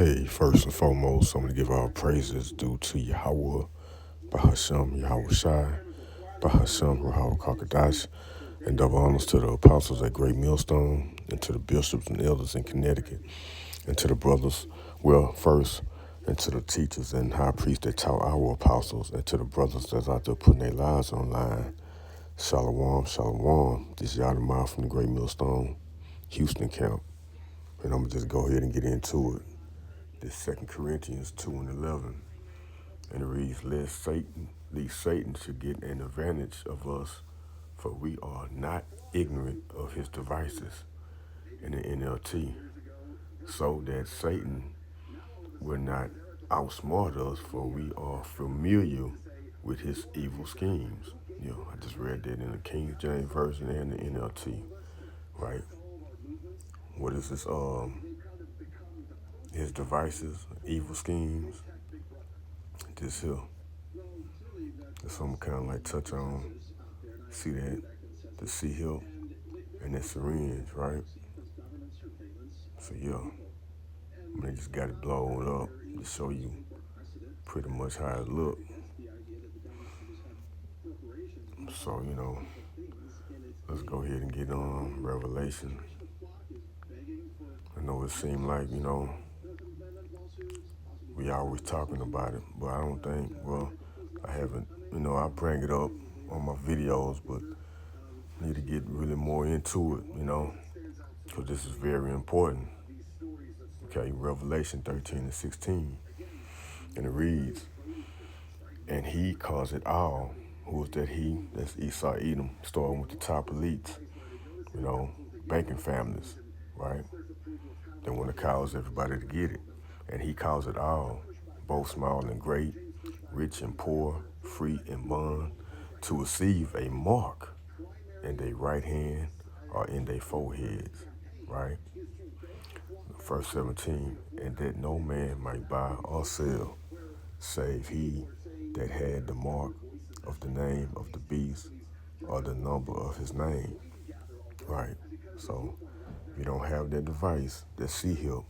Hey, first and foremost, I'm going to give all praises due to Yahweh, Bahasham, Yahweh Shai, Bahasham, Rahal Kakadash, and double honors to the apostles at Great Millstone, and to the bishops and elders in Connecticut, and to the brothers, first, and to the teachers and high priests that taught our apostles, and to the brothers that's out there putting their lives online. Shalom, shalom. This is Yadamah from the Great Millstone, Houston camp. And I'm going to just go ahead and get into it. This 2 Corinthians 2:11. And it reads, lest Satan should get an advantage of us, for we are not ignorant of his devices, in the NLT, so that Satan will not outsmart us, for we are familiar with his evil schemes. I just read that in the King James Version and the NLT, right? What is this? His devices, evil schemes. This here. That's what I'm kind of like touch on. See that? The sea hill and that syringe, right? So they just got it blown up to show you pretty much how it looked. So, let's go ahead and get on Revelation. I know it seemed like, we always talking about it, but I don't think, I haven't, I bring it up on my videos, but need to get really more into it, because this is very important. Okay, Revelation 13:16, and it reads, and he calls it all. Who is that he? That's Esau, Edom, starting with the top elites, banking families, right? They want to cause everybody to get it. And he calls it all, both small and great, rich and poor, free and bond, to receive a mark in their right hand or in their foreheads, right? Verse 17, and that no man might buy or sell, save he that had the mark of the name of the beast or the number of his name, right? So if you don't have that device, that C-HIP,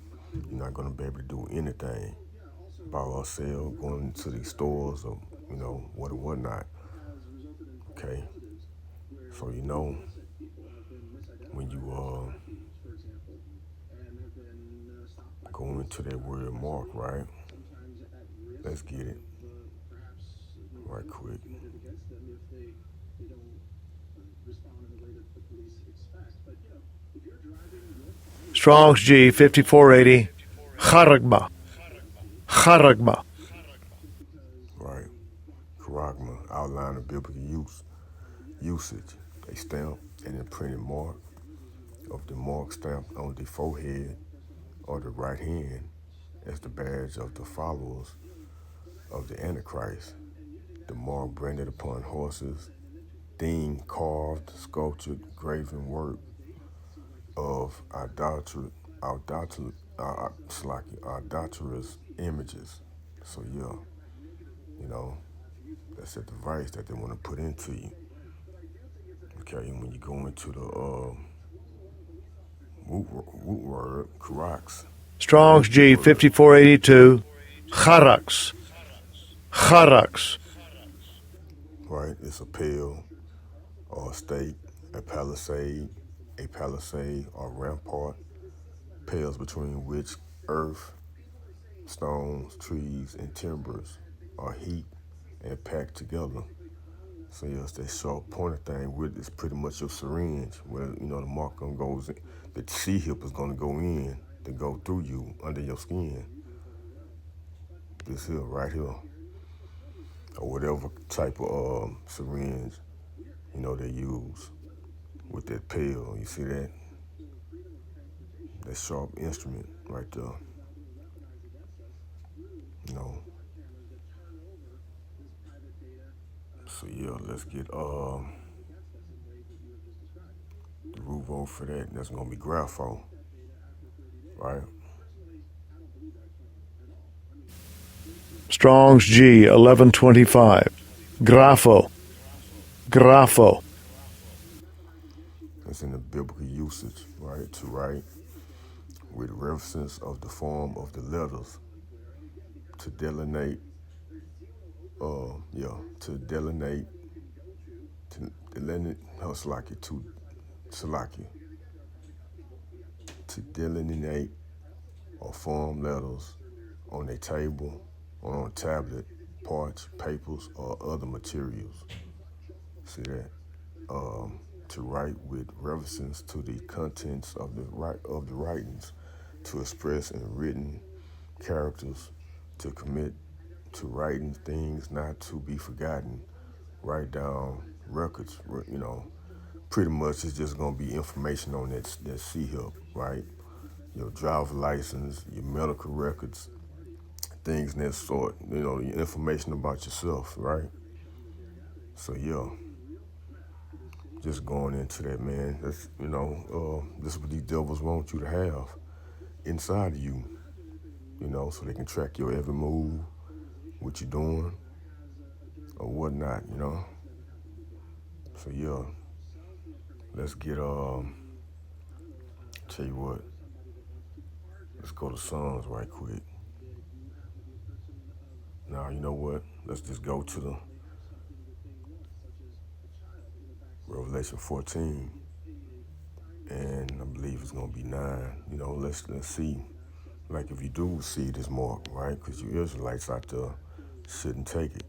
you're not going to be able to do anything. Buy or sell, going into these stores or, what or whatnot. Okay? So when you go into that word mark, right? Let's get it right quick. Strong's G 5480. Charagma. Charagma. Right. Charagma, outline of biblical usage. A stamp and imprinted mark of the mark stamped on the forehead or the right hand as the badge of the followers of the Antichrist. The mark branded upon horses, thing carved, sculptured, graven work of idolatrous images. So that's a device that they want to put into you. Okay, and when you go into the root word, karax. Strong's G 5482. Charax. Charax. Right, it's a pale or a stake, a palisade or rampart, pales between which earth, stones, trees, and timbers are heaped and packed together. So yes, that sharp pointed thing with is pretty much your syringe, where the mark goes in, the C-HIP is gonna go in to go through you under your skin. This here, right here, or whatever type of syringe, they use with that pail. You see that? That sharp instrument right there. So let's get the root word for that. That's gonna be grapho, right? Strong's G 1125. Grapho. Grapho. That's in the biblical usage, right? To write, with reference of the form of the letters to delineate, to delineate, Salaki, to delineate or form letters on a table or on a tablet, parch, papers, or other materials. See that? To write with reference to the contents of the writings, to express in written characters, to commit to writing things not to be forgotten, write down records. Pretty much it's just gonna be information on that C-Help, right? Your driver's license, your medical records, things in that sort. Your information about yourself, right? So yeah, just going into that, man. That's this is what these devils want you to have inside of you. So they can track your every move, what you're doing, or whatnot. So yeah, let's get tell you what, let's go to Psalms right quick. Now you know what? Let's just go to the Revelation 14, and I believe it's gonna be 9. Let's see. Like if you do see this mark, right? Because you Israelites out there shouldn't take it.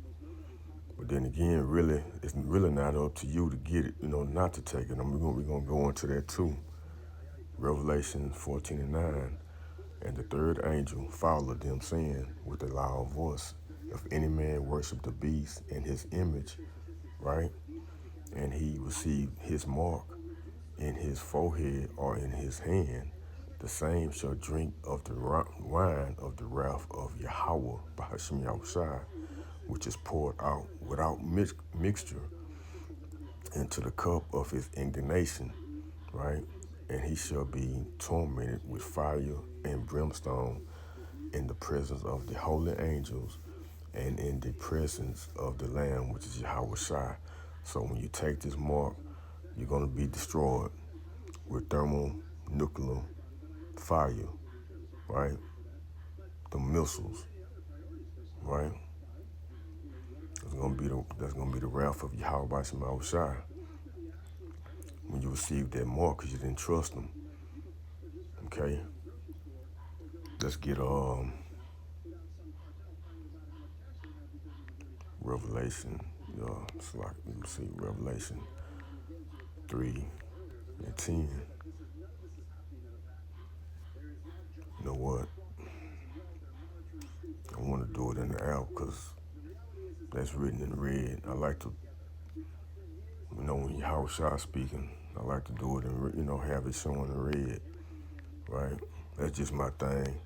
But then again, really, it's really not up to you to get it. Not to take it. We're gonna go into that too. Revelation 14 and 9. And the third angel followed them, saying with a loud voice, if any man worship the beast and his image, right, and he received his mark in his forehead or in his hand, the same shall drink of the wine of the wrath of Yahweh, Bahashim Yahushai, which is poured out without mixture into the cup of his indignation, right? And he shall be tormented with fire and brimstone in the presence of the holy angels and in the presence of the Lamb, which is Yahweh Shai. So when you take this mark, you're going to be destroyed with thermonuclear fire, right? The missiles, right? That's gonna be the wrath of Yahweh Bashim Shai when you receive that mark because you didn't trust him. Okay? Let's get Revelation. It's like you see Revelation 3 and 10. You know what? I want to do it in the app because that's written in red. I like to, when Yahweh Shai speaking, I like to do it in, have it showing in red, right? That's just my thing.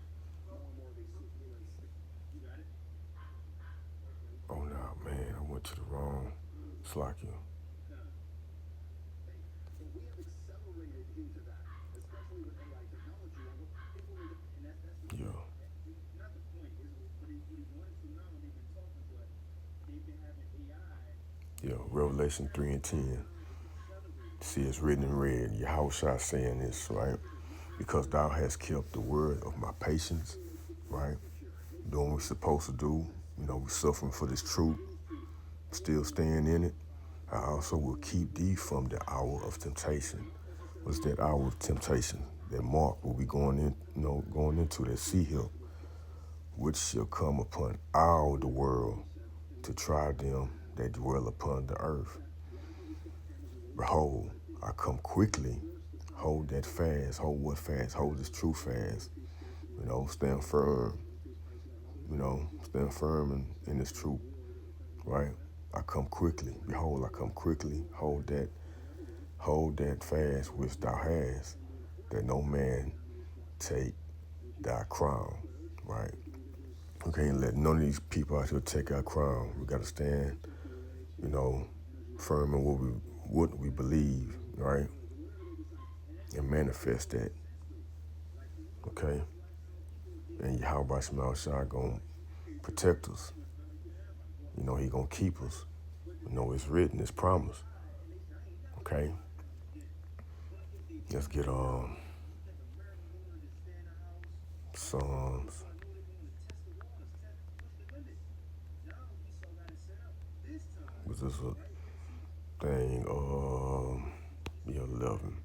Oh no, man, I went to the wrong Slakia. Yeah. Yeah, Revelation 3 and 10. See, it's written in red. Yahushua saying this, right? Because thou hast kept the word of my patience, right? Doing what we're supposed to do. We're suffering for this truth, still staying in it. I also will keep thee from the hour of temptation. What's that hour of temptation? That mark will be going going into that sea hill, which shall come upon all the world to try them that dwell upon the earth. Behold, I come quickly. Hold that fast. Hold what fast? Hold this true fast. Stand firm. Stand firm in this truth, right? I come quickly. Behold, I come quickly. Hold that fast which thou hast, that no man take thy crown, right? We can't let none of these people out here take our crown. We got to stand, firm in what we believe, right? And manifest that, okay? And Yahweh Shema Shai gonna protect us. He gonna keep us. It's written, it's promised. Okay? Let's get Psalms. Was this a thing? Yeah, 11.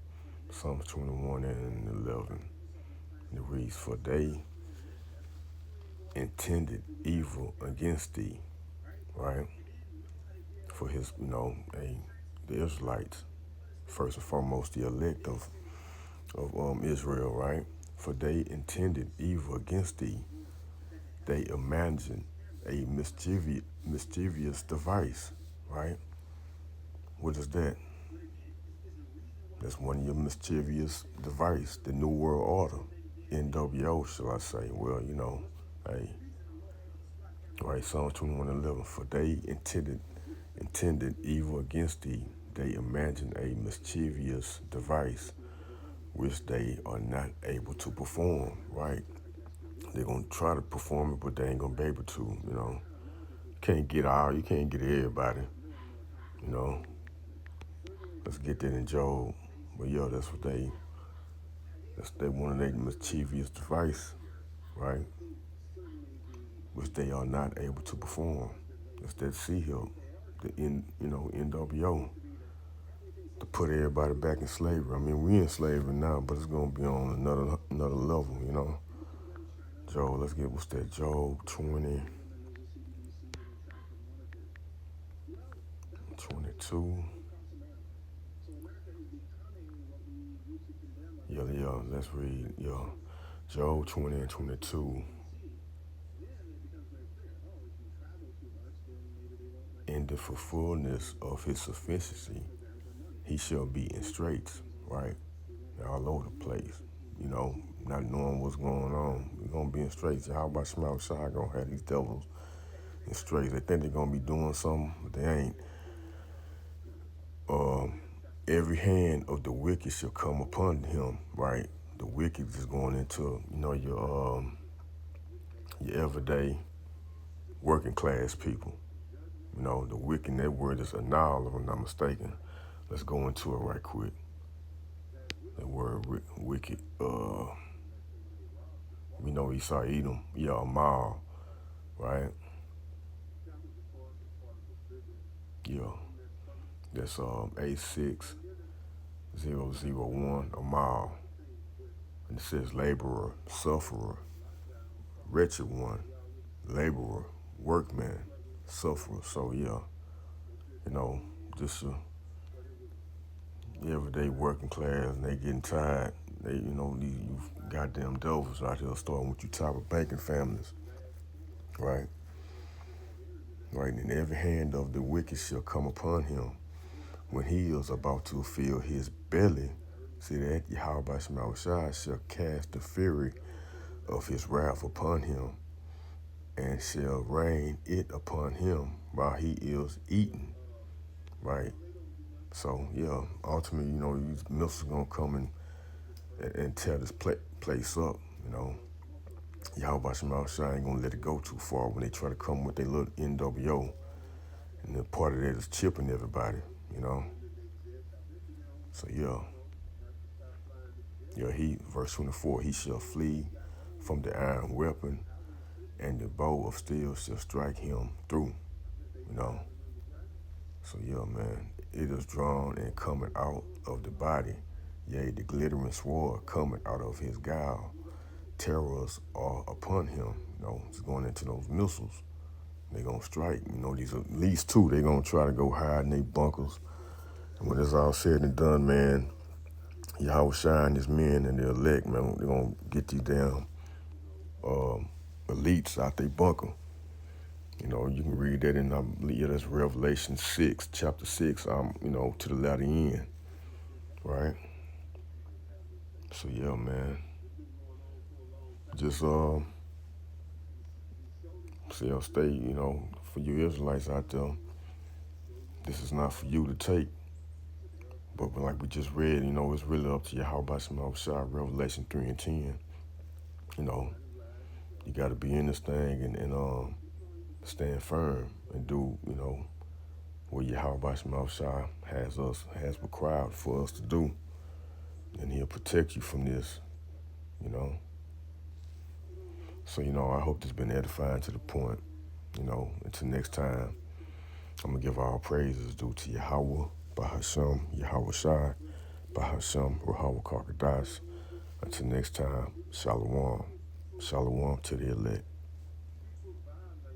Psalms 21 and 11. And it reads, "For they intended evil against thee," right? For his, the Israelites, first and foremost, the elect of Israel, right? For they intended evil against thee. They imagined a mischievous device, right? What is that? That's one of your mischievous device, the New World Order, NWO, shall I say? Well, hey, right? Psalms 21:11. For they intended evil against thee. They imagined a mischievous device, which they are not able to perform, right? They're gonna try to perform it, but they ain't gonna be able to. You can't get everybody, you know. Let's get that in Job. But yeah, that's one of their mischievous device, right? Which they are not able to perform. It's that sea help, NWO, to put everybody back in slavery. I mean, we in slavery now, but it's gonna be on another level. Job, let's get what's that? Job 20, 22. Yeah, let's read, Job 20 and 22. In the fulfillment of his sufficiency, he shall be in straits, right? They're all over the place, not knowing what's going on. We're going to be in straits. How about Shema Shai going to have these devils in straits? They think they're going to be doing something, but they ain't. Every hand of the wicked shall come upon him, right? The wicked is going into, your everyday working class people. The wicked, that word is anal, if I'm not mistaken. Let's go into it right quick. That word wicked, we know Esau Edom, Amal, right? Yeah, that's A6001, Amal. And it says laborer, sufferer, wretched one, laborer, workman, sufferer. So yeah, just everyday working class, and they getting tired. These goddamn devils out here starting with you type of banking families, right? Right, and every hand of the wicked shall come upon him when he is about to fill his belly. See that? Yahweh Shai shall cast the fury of his wrath upon him, and shall rain it upon him while he is eating, right? So yeah, ultimately, these missiles gonna come and tear this place up. Yahweh Shai ain't gonna let it go too far when they try to come with their little NWO, and then part of that is chipping everybody. So verse 24, he shall flee from the iron weapon, and the bow of steel shall strike him through. You know. So man, it is drawn and coming out of the body, yea, the glittering sword coming out of his guile. Terrors are upon him. It's going into those missiles. They're gonna strike. These at least two. They're gonna try to go hide in their bunkers. And when it's all said and done, man, Yahweh shine his men and the elect, man, they're gonna get these damn elites out their bunker. You can read that in that's Revelation 6, chapter 6, to the latter end. Right? So man. Just stay, for you Israelites out there, this is not for you to take. But like we just read, it's really up to Yahweh Shai, Revelation 3 and 10. You got to be in this thing and stand firm and do, what Yahweh Shai has required for us to do. And he'll protect you from this, So, I hope this been edifying to the point. Until next time, I'm going to give all praises due to Yahweh, Bahashem, Yahweh Shai, Bahashem, Ruhawa Karkadas. Until next time, Shalom. Shalom to the elect.